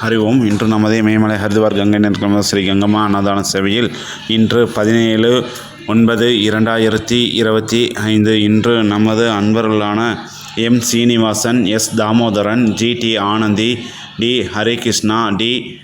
ஹரி ஓம். இன்று நமது மேமலை ஹரித்வார் கங்கை நிற்கிற ஸ்ரீ கங்கம்மா அன்னதான சேவையில் இன்று 17/9/2025 இன்று நமது அன்பர்களான M Srinivasan, S Damodaran, G D. Anandhi, T. Harikrishna, T.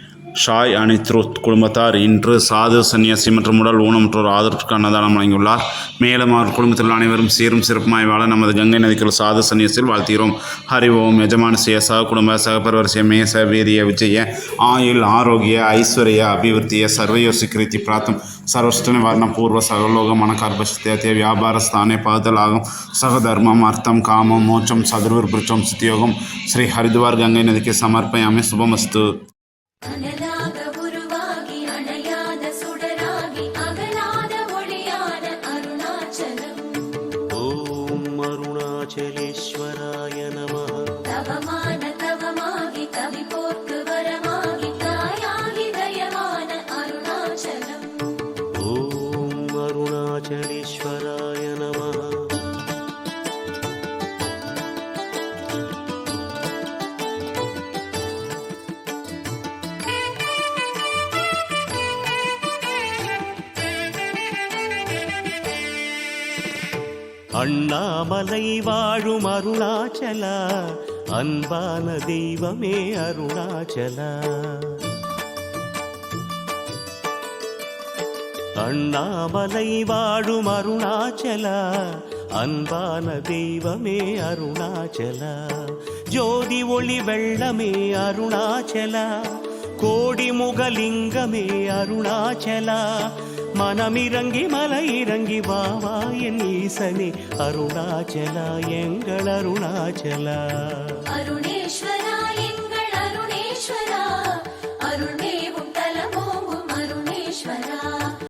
Sai Anirudh குடும்பத்தார் இன்று சாது சன்னியாசி மற்றும் உடல் ஊனமுற்றோர் ஆதரவுக்கு அன்னதானம் வழங்கியுள்ளார். மேலும் அவர் குடும்பத்தில் அனைவரும் சீரும் சிறப்புமாய் வாழ நமது கங்கை நதிக்குள் சாது சன்னியாசியில் வாழ்த்துகிறோம். ஹரி ஓம். யஜமானசிய சக குடும்ப சகபரிவர்சிய மேச வீரிய விஜய ஆயுள் ஆரோக்கிய ஐஸ்வர்ய அபிவிருத்திய சர்வயோசிகிருதி பிராத்தம் सर्वष्ट निवारण पूर्व सर्वलोक मनकार्पशते व्यापार स्थाने पदलागम सहधर्मम अर्थम कामम मोक्षम सदुर्वृक्षम सिद्धियोगम श्री हरिद्वार गंगे नदी के समर्पयामि. शुभमस्तु. ओम अरुणाचलेश्वराय नमः. अरुणाचलेश्वराय नमः. அண்ணாமலை வாழும் அருணாச்சலா, அன்பான தெய்வமே அருணாச்சலா. அண்ணாமலை வாழும் அருணாச்சலா, அன்பான தெய்வமே அருணாச்சலா. ஜோதி ஒளி வெள்ளமே அருணாச்சலா, கோடி முகலிங்கமே அருணாச்சலா. மனமிறங்கி மலை இறங்கி வாவா என் ஈசனே அருணாச்சலா, எங்கள் அருணாச்சலா.